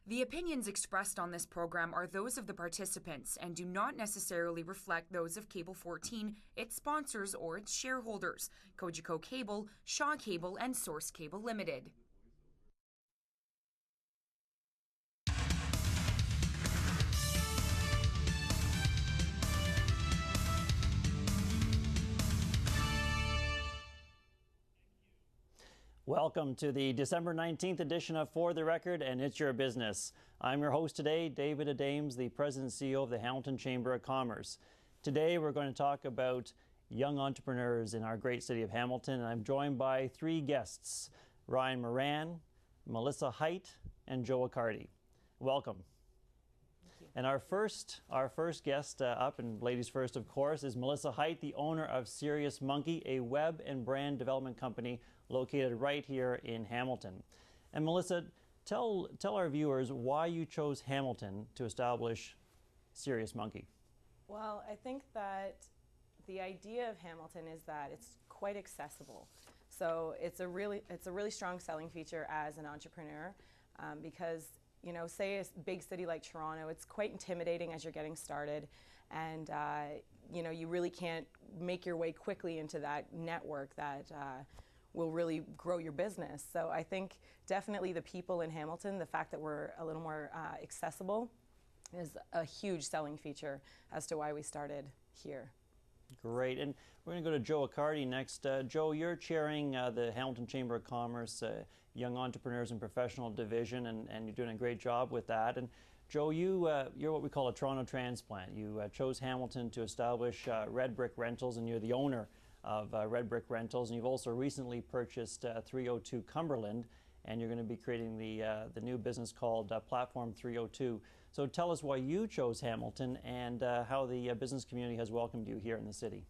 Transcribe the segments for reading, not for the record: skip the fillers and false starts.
The opinions expressed on this program are those of the participants and do not necessarily reflect those of Cable 14, its sponsors, or its shareholders, Cogeco Cable, Shaw Cable, and Source Cable Limited. Welcome to the December 19th edition of For the Record, and it's your business. I'm your host today, David Adames, the President and CEO of the Hamilton Chamber of Commerce. Today we're going to talk about young entrepreneurs in our great city of Hamilton, and I'm joined by three guests, Ryan Moran, Melissa Height, and Joe Cardi. Welcome. And our first guest up, and ladies first of course, is Melissa Height, the owner of Serious Monkey, a web and brand development company located right here in Hamilton. And Melissa, tell our viewers why you chose Hamilton to establish Serious Monkey. Well, I think that the idea of Hamilton is that it's quite accessible. So it's a really strong selling feature as an entrepreneur because, you know, say a big city like Toronto, it's quite intimidating as you're getting started, and you know, you really can't make your way quickly into that network that will really grow your business. So I think definitely the people in Hamilton, the fact that we're a little more accessible is a huge selling feature as to why we started here. Great, and we're going to go to Joe Cardi next. Joe, you're chairing the Hamilton Chamber of Commerce Young Entrepreneurs and Professional Division, and you're doing a great job with that. And Joe, you're what we call a Toronto transplant. You chose Hamilton to establish Red Brick Rentals, and you're the owner of Red Brick Rentals, and you've also recently purchased 302 Cumberland, and you're going to be creating the new business called Platform 302. So tell us why you chose Hamilton and how the business community has welcomed you here in the city.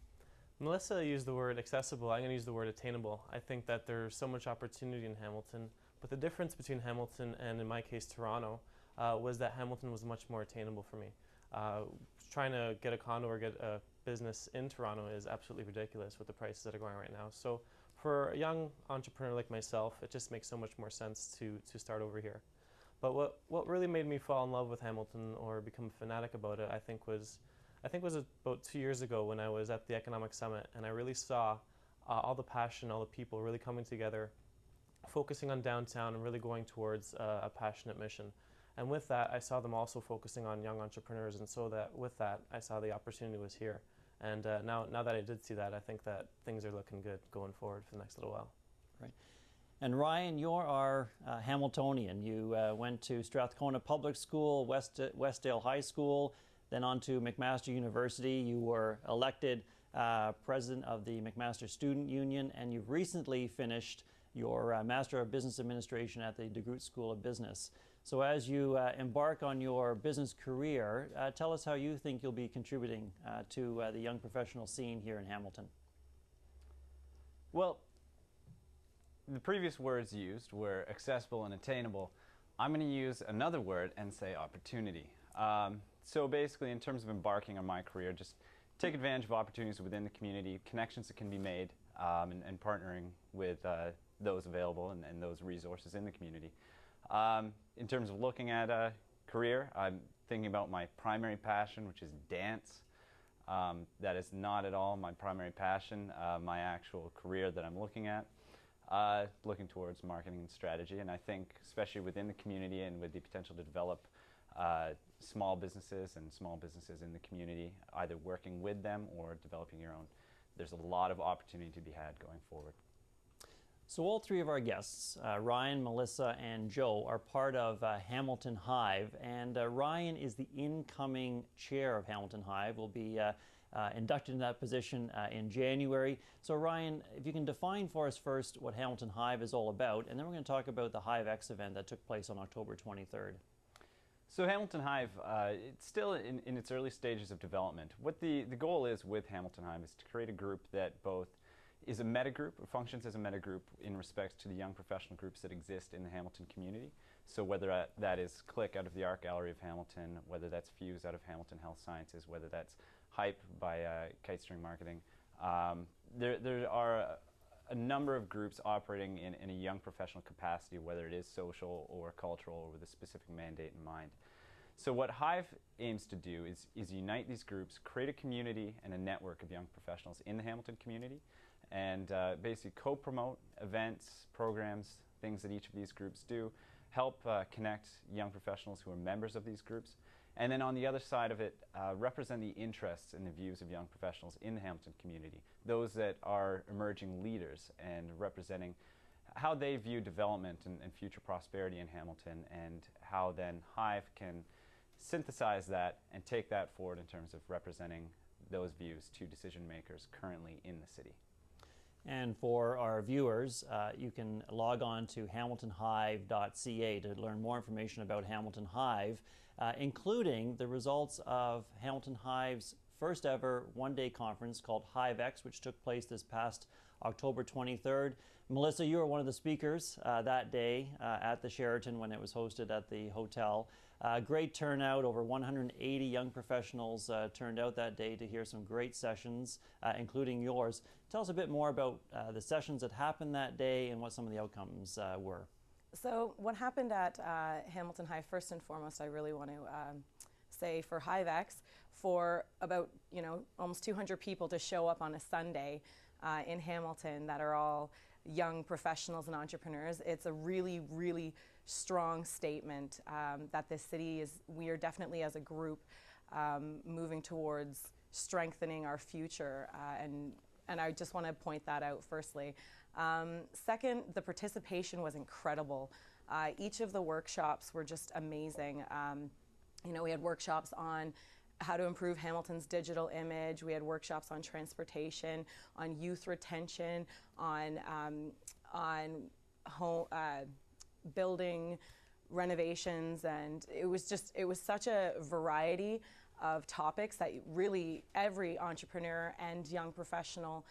Melissa used the word accessible. I'm going to use the word attainable. I think that there's so much opportunity in Hamilton, but the difference between Hamilton and, in my case, Toronto, was that Hamilton was much more attainable for me. Trying to get a condo or get a business in Toronto is absolutely ridiculous with the prices that are going right now. So for a young entrepreneur like myself, it just makes so much more sense to start over here. But what really made me fall in love with Hamilton or become a fanatic about it, I think was about 2 years ago when I was at the Economic Summit, and I really saw all the passion, all the people really coming together, focusing on downtown and really going towards a passionate mission. And with that, I saw them also focusing on young entrepreneurs, and so that with that, I saw the opportunity was here. And now that I did see that, I think that things are looking good going forward for the next little while. Right. And Ryan, you're our Hamiltonian. You went to Strathcona Public School, Westdale High School, then on to McMaster University. You were elected president of the McMaster Student Union, and you've recently finished your Master of Business Administration at the DeGroote School of Business. So as you embark on your business career, tell us how you think you'll be contributing to the young professional scene here in Hamilton. Well, the previous words used were accessible and attainable. I'm going to use another word and say opportunity. So basically, in terms of embarking on my career, just take advantage of opportunities within the community, connections that can be made, and partnering with those available and those resources in the community. In terms of looking at a career, I'm thinking about my primary passion, which is dance. That is not at all my primary passion, my actual career that I'm looking at. Looking towards marketing and strategy, and I think especially within the community and with the potential to develop small businesses in the community, either working with them or developing your own, there's a lot of opportunity to be had going forward. So all three of our guests, Ryan, Melissa, and Joe, are part of Hamilton Hive, and Ryan is the incoming chair of Hamilton Hive. Will be inducted in that position in January. So Ryan, if you can define for us first what Hamilton Hive is all about, and then we're going to talk about the Hive X event that took place on October 23rd. So Hamilton Hive, it's still in its early stages of development. What the goal is with Hamilton Hive is to create a group that both is a meta group, or functions as a meta group in respect to the young professional groups that exist in the Hamilton community. So whether that is Click out of the Art Gallery of Hamilton, whether that's Fuse out of Hamilton Health Sciences, whether that's Hype by Kite String Marketing. There are a number of groups operating in a young professional capacity, whether it is social or cultural or with a specific mandate in mind. So what Hive aims to do is unite these groups, create a community and a network of young professionals in the Hamilton community, and basically co-promote events, programs, things that each of these groups do, help connect young professionals who are members of these groups, and then on the other side of it, represent the interests and the views of young professionals in the Hamilton community, those that are emerging leaders and representing how they view development and future prosperity in Hamilton, and how then Hive can synthesize that and take that forward in terms of representing those views to decision makers currently in the city. And for our viewers, you can log on to hamiltonhive.ca to learn more information about Hamilton Hive, including the results of Hamilton Hive's first ever one-day conference called Hive X, which took place this past October 23rd. Melissa, you were one of the speakers that day at the Sheraton when it was hosted at the hotel. Great turnout, over 180 young professionals turned out that day to hear some great sessions, including yours. Tell us a bit more about the sessions that happened that day and what some of the outcomes were. So what happened at Hamilton Hive, first and foremost, I really want to say for Hive X, for about almost 200 people to show up on a Sunday in Hamilton that are all young professionals and entrepreneurs, it's a really, really strong statement that this city we are definitely as a group moving towards strengthening our future, and I just want to point that out firstly. Second, the participation was incredible. Each of the workshops were just amazing. We had workshops on how to improve Hamilton's digital image. We had workshops on transportation, on youth retention, on home, building renovations, and it was such a variety of topics that really every entrepreneur and young professional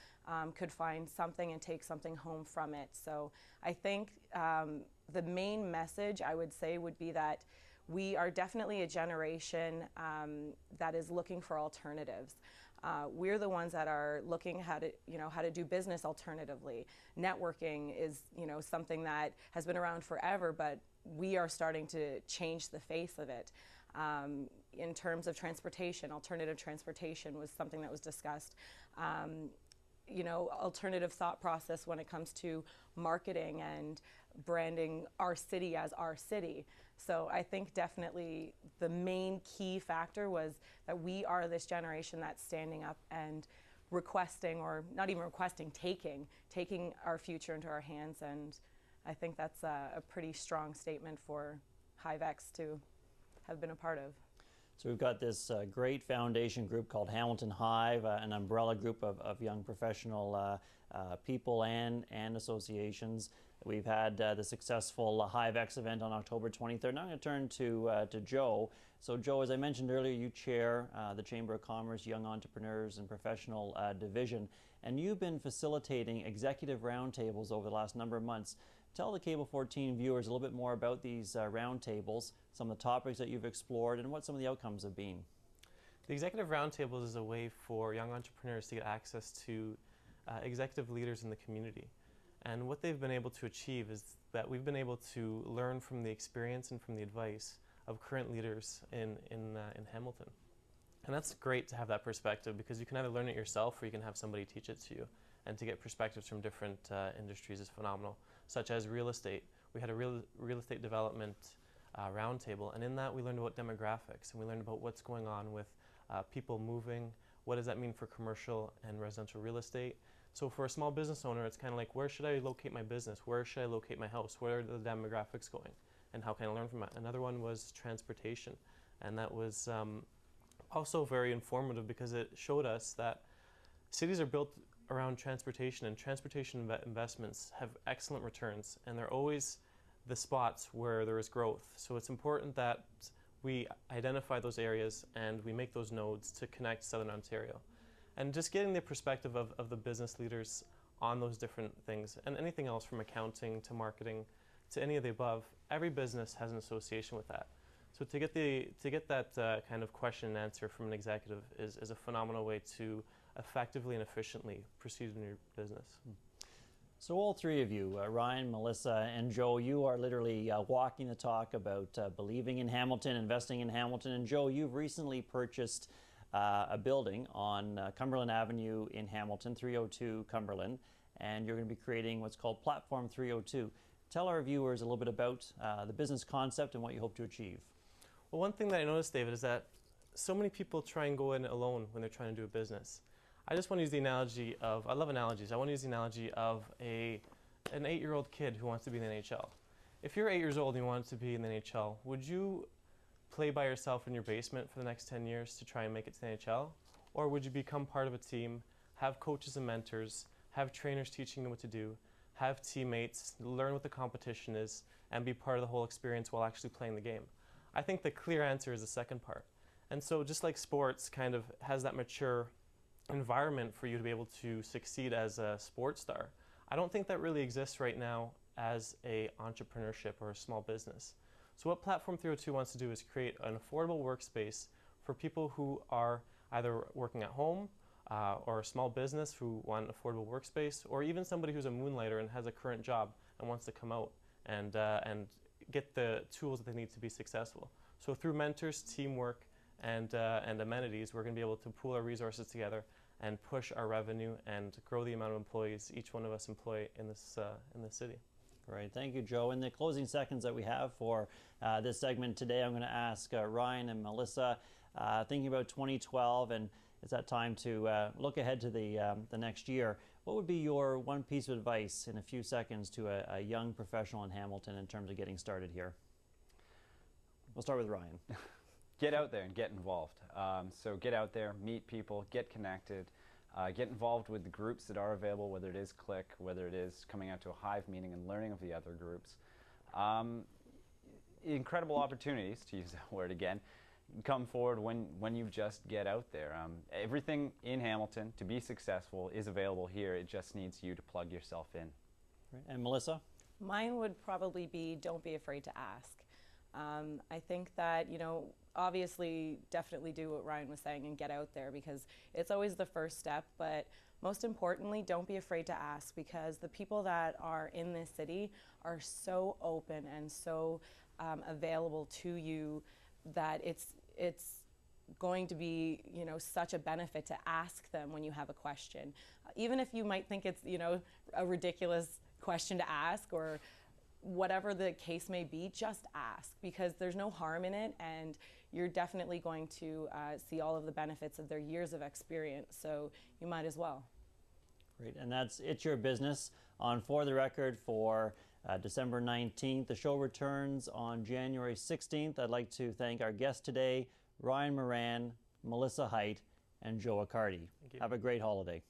could find something and take something home from it. So I think the main message I would say would be that we are definitely a generation that is looking for alternatives. We're the ones that are looking how to do business alternatively. Networking is something that has been around forever, but we are starting to change the face of it. In terms of transportation, alternative transportation was something that was discussed. Alternative thought process when it comes to marketing and branding our city as our city. So I think definitely the main key factor was that we are this generation that's standing up and requesting, or not even requesting, taking our future into our hands, and I think that's a pretty strong statement for Hive X to have been a part of. So we've got this great foundation group called Hamilton Hive, an umbrella group of young professional people and associations. We've had the successful Hive X event on October 23rd. Now I'm going to turn to Joe. So Joe, as I mentioned earlier, you chair the Chamber of Commerce Young Entrepreneurs and Professional Division, and you've been facilitating executive roundtables over the last number of months. Tell the Cable 14 viewers a little bit more about these roundtables, some of the topics that you've explored, and what some of the outcomes have been. The Executive Roundtables is a way for young entrepreneurs to get access to executive leaders in the community. And what they've been able to achieve is that we've been able to learn from the experience and from the advice of current leaders in Hamilton. And that's great to have that perspective, because you can either learn it yourself or you can have somebody teach it to you. And to get perspectives from different industries is phenomenal, such as real estate. We had a real estate development roundtable, and in that we learned about demographics, and we learned about what's going on with people moving, what does that mean for commercial and residential real estate. So for a small business owner, it's kind of like, where should I locate my business? Where should I locate my house? Where are the demographics going? And how can I learn from that? Another one was transportation, and that was also very informative, because it showed us that cities are built around transportation, and transportation investments have excellent returns, and they're always the spots where there is growth. So it's important that we identify those areas and we make those nodes to connect Southern Ontario. And just getting the perspective of the business leaders on those different things, and anything else from accounting to marketing to any of the above, every business has an association with that. So to get that kind of question and answer from an executive is a phenomenal way to effectively and efficiently proceed in your business. So all three of you, Ryan, Melissa, and Joe, you are literally walking the talk about believing in Hamilton, investing in Hamilton. And Joe, you've recently purchased a building on Cumberland Avenue in Hamilton, 302 Cumberland, and you're going to be creating what's called Platform 302. Tell our viewers a little bit about the business concept and what you hope to achieve. Well, one thing that I noticed, David, is that so many people try and go in alone when they're trying to do a business. I just want to use the analogy of, I love analogies, I want to use the analogy of an 8-year-old kid who wants to be in the NHL. If you're 8 years old and you want to be in the NHL, would you play by yourself in your basement for the next 10 years to try and make it to the NHL? Or would you become part of a team, have coaches and mentors, have trainers teaching them what to do, have teammates, learn what the competition is, and be part of the whole experience while actually playing the game? I think the clear answer is the second part. And so just like sports kind of has that mature environment for you to be able to succeed as a sports star, I don't think that really exists right now as a entrepreneurship or a small business. So what Platform 302 wants to do is create an affordable workspace for people who are either working at home or a small business who want an affordable workspace, or even somebody who's a moonlighter and has a current job and wants to come out and get the tools that they need to be successful. So through mentors, teamwork, and amenities, we're going to be able to pool our resources together and push our revenue and grow the amount of employees each one of us employ in this city. Great, thank you, Joe. In the closing seconds that we have for this segment today, I'm going to ask Ryan and Melissa, thinking about 2012, and it's that time to look ahead to the next year. What would be your one piece of advice in a few seconds to a young professional in Hamilton in terms of getting started here? We'll start with Ryan. Get out there and get involved. So get out there, meet people, get connected, get involved with the groups that are available, whether it is Click, whether it is coming out to a Hive meeting and learning of the other groups. Incredible opportunities, to use that word again, come forward when you just get out there. Everything in Hamilton to be successful is available here. It just needs you to plug yourself in. Right. And Melissa? Mine would probably be, don't be afraid to ask. I think that, obviously definitely do what Ryan was saying and get out there, because it's always the first step, but most importantly, don't be afraid to ask, because the people that are in this city are so open and so available to you that it's going to be, such a benefit to ask them when you have a question. Even if you might think it's, a ridiculous question to ask, or whatever the case may be, just ask, because there's no harm in it, and you're definitely going to see all of the benefits of their years of experience, so you might as well. Great, and that's It's Your Business on For the Record for December 19th. The show returns on January 16th. I'd like to thank our guests today, Ryan Moran, Melissa Height, and Joe Cardi. Thank you. Have a great holiday.